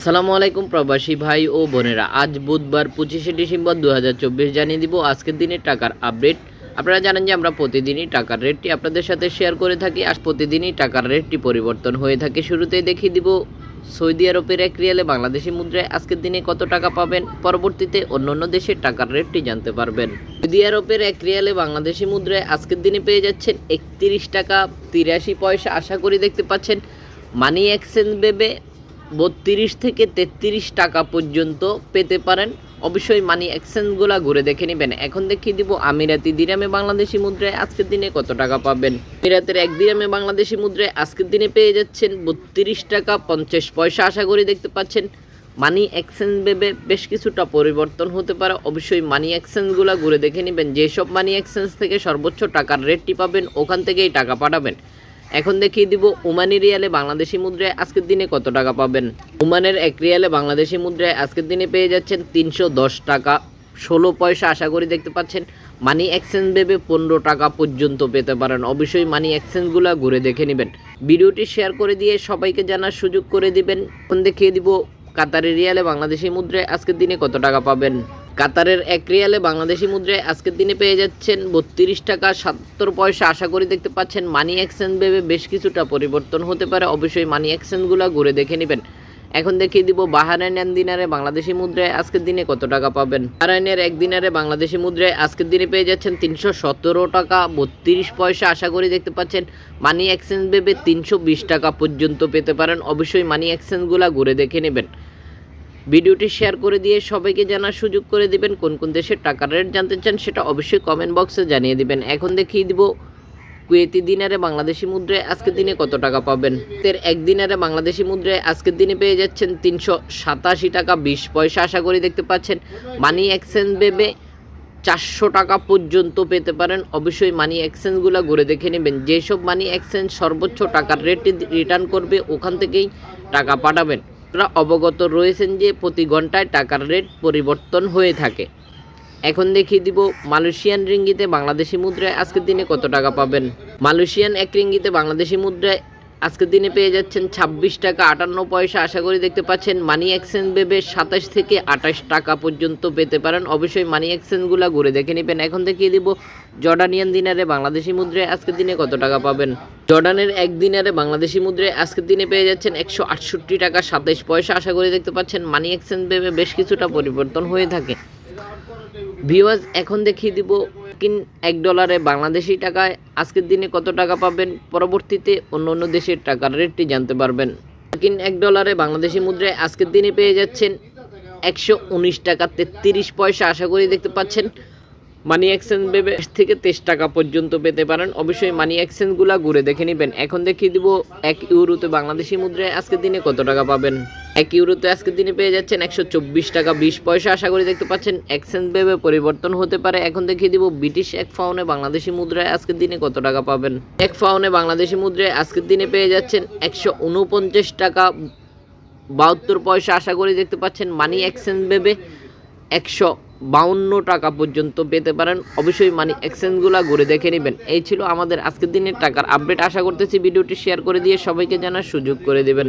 আসসালামু আলাইকুম প্রবাসী ভাই ও বোনেরা, আজ বুধবার 25শে ডিসেম্বর 2024 জানিয়ে দিব আজকের দিনের টাকার আপডেট। আপনারা জানেন যে আমরা প্রতিদিনই টাকার রেটটি আপনাদের সাথে শেয়ার করে থাকি। আজ প্রতিদিনই টাকার রেটটি পরিবর্তন হয়ে থাকে। শুরুতেই দেখিয়ে দিব সৌদি আরবের এক রিয়ালে বাংলাদেশি মুদ্রায় আজকের দিনে কত টাকা পাবেন। পরবর্তীতে অন্যান্য দেশের টাকার রেটটি জানতে পারবেন। সৌদি আরবের এক রিয়ালে বাংলাদেশি মুদ্রায় আজকের দিনে পেয়ে যাচ্ছেন 31 টাকা 83 পয়সা। আশা করি দেখতে পাচ্ছেন মানি এক্সচেঞ্জ ভেবে 32 থেকে 33 টাকা পর্যন্ত পেতে পারেন। অবশ্যই মানি এক্সচেঞ্জগুলো ঘুরে দেখে নেবেন। এখন দেখিয়ে দিব আমিরাতি দিরামে বাংলাদেশি মুদ্রায় আজকের দিনে কত টাকা পাবেন। আমিরাতের এক দিরামে বাংলাদেশি মুদ্রায় আজকের দিনে পেয়ে যাচ্ছেন 32 টাকা 50 পয়সা। আশা করি দেখতে পাচ্ছেন মানি এক্সচেঞ্জ ভেবে বেশ কিছুটা পরিবর্তন হতে পারে। অবশ্যই মানি এক্সচেঞ্জগুলো ঘুরে দেখে নেবেন। যেসব মানি এক্সচেঞ্জ থেকে সর্বোচ্চ টাকার রেটটি পাবেন ওখান থেকেই টাকা পাঠাবেন। এখন দেখিয়ে দিব ওমানি রিয়ালে বাংলাদেশি মুদ্রায় আজকের দিনে কত টাকা পাবেন। ওমানের এক রিয়ালে বাংলাদেশি মুদ্রায় আজকের দিনে পেয়ে যাচ্ছেন 310 টাকা 16 পয়সা। আশা করি দেখতে পাচ্ছেন মানি এক্সচেঞ্জ ভেবে 15 টাকা পর্যন্ত পেতে পারেন। অবশ্যই মানি এক্সচেঞ্জগুলো ঘুরে দেখে নেবেন। ভিডিওটি শেয়ার করে দিয়ে সবাইকে জানার সুযোগ করে দিবেন। এখন দেখিয়ে দিব কাতারি রিয়ালে বাংলাদেশি মুদ্রায় আজকের দিনে কত টাকা পাবেন। কাতারের এক রিয়ালে বাংলাদেশি মুদ্রায় আজকের দিনে পেয়ে যাচ্ছেন 32 টাকা 70 পয়সা। আশা করি দেখতে পাচ্ছেন মানি এক্সচেঞ্জ ভেবে বেশ কিছুটা পরিবর্তন হতে পারে। অবশ্যই মানি এক্সচেঞ্জগুলো ঘুরে দেখে নেবেন। এখন দেখিয়ে দিব বাহরাইন দিনারে বাংলাদেশি মুদ্রায় আজকের দিনে কত টাকা পাবেন। বাহরাইনের এক দিনারে বাংলাদেশি মুদ্রায় আজকের দিনে পেয়ে যাচ্ছেন 317 টাকা 32 পয়সা। আশা করি দেখতে পাচ্ছেন মানি এক্সচেঞ্জ ভেবে 320 টাকা পর্যন্ত পেতে পারেন। অবশ্যই মানি এক্সচেঞ্জগুলো ঘুরে দেখে নেবেন। ভিডিওটি শেয়ার করে দিয়ে সবাইকে জানার সুযোগ করে দিবেন। কোন কোন দেশের টাকার রেট জানতে চান সেটা অবশ্যই কমেন্ট বক্সে জানিয়ে দিবেন। এখন দেখিয়ে দিব কুয়েতি দিনারে বাংলাদেশি মুদ্রায় আজকের দিনে কত টাকা পাবেন। এক দিনারে বাংলাদেশি মুদ্রায় আজকের দিনে পেয়ে যাচ্ছেন 387 টাকা 20 পয়সা। আশা করি দেখতে পাচ্ছেন মানি এক্সচেঞ্জ ভেবে 400 টাকা পর্যন্ত পেতে পারেন। অবশ্যই মানি এক্সচেঞ্জগুলো ঘুরে দেখে নেবেন। যেসব মানি এক্সচেঞ্জ সর্বোচ্চ টাকার রেটটি রিটার্ন করবে ওখান থেকেই টাকা পাঠাবেন। আপনারা অবগত রয়েছেন যে প্রতি ঘন্টায় টাকার রেট পরিবর্তন হয়ে থাকে। এখন দেখিয়ে দিব মালয়েশিয়ান রিঙ্গিতে বাংলাদেশি মুদ্রায় আজকের দিনে কত টাকা পাবেন। মালয়েশিয়ান এক রিঙ্গিতে বাংলাদেশি মুদ্রায় আজকের দিনে পেয়ে যাচ্ছেন 26 টাকা 58 পয়সা। আশা করি দেখতে পাচ্ছেন মানি এক্সচেঞ্জ ভেবে 27 থেকে 28 টাকা পর্যন্ত পেতে পারেন। অবশ্যই মানি এক্সচেঞ্জগুলো ঘুরে দেখে নেবেন। এখন দেখিয়ে দিব জর্ডানিয়ান দিনারে বাংলাদেশি মুদ্রায় আজকের দিনে কত টাকা পাবেন। জর্ডানের এক দিনারে বাংলাদেশি মুদ্রায় আজকের দিনে পেয়ে যাচ্ছেন 168 টাকা 27 পয়সা। আশা করি দেখতে পাচ্ছেন মানি এক্সচেঞ্জ ভেবে বেশ কিছুটা পরিবর্তন হয়ে থাকে। ভিউয়ার্স, এখন দেখিয়ে দিব $1 বাংলাদেশি টাকায় আজকের দিনে কত টাকা পাবেন। পরবর্তীতে অন্য দেশের টাকার রেটটি জানতে পারবেন। $1 বাংলাদেশি মুদ্রায় আজকের দিনে পেয়ে যাচ্ছেন 119 টাকা 33 পয়সা। আশা করি দেখতে পাচ্ছেন মানি এক্সচেঞ্জ ভেবে থেকে 23 টাকা পর্যন্ত পেতে পারেন। অবশ্যই মানি এক্সচেঞ্জগুলো ঘুরে দেখে নেবেন। এখন দেখিয়ে দিব 1 ইউরোতে বাংলাদেশি মুদ্রায় আজকের দিনে কত টাকা পাবেন। 1 ইউরোতে আজকের দিনে পেয়ে যাচ্ছেন 124 টাকা 20 পয়সা। আশা করি দেখতে পাচ্ছেন এক্সচেঞ্জ ভেবে পরিবর্তন হতে পারে। এখন দেখিয়ে দিব ব্রিটিশ 1 পাউন্ডে বাংলাদেশি মুদ্রায় আজকের দিনে কত টাকা পাবেন। 1 পাউন্ডে বাংলাদেশি মুদ্রায় আজকের দিনে পেয়ে যাচ্ছেন 149 টাকা 72 পয়সা। আশা করি দেখতে পাচ্ছেন মানি এক্সচেঞ্জ ভেবে 152 টাকা পর্যন্ত পেতে পারেন। অবশ্যই মানি এক্সচেঞ্জগুলো ঘুরে দেখে নেবেন। এই ছিল আমাদের আজকের দিনের টাকার আপডেট। আশা করতেছি ভিডিওটি শেয়ার করে দিয়ে সবাইকে জানার সুযোগ করে দেবেন।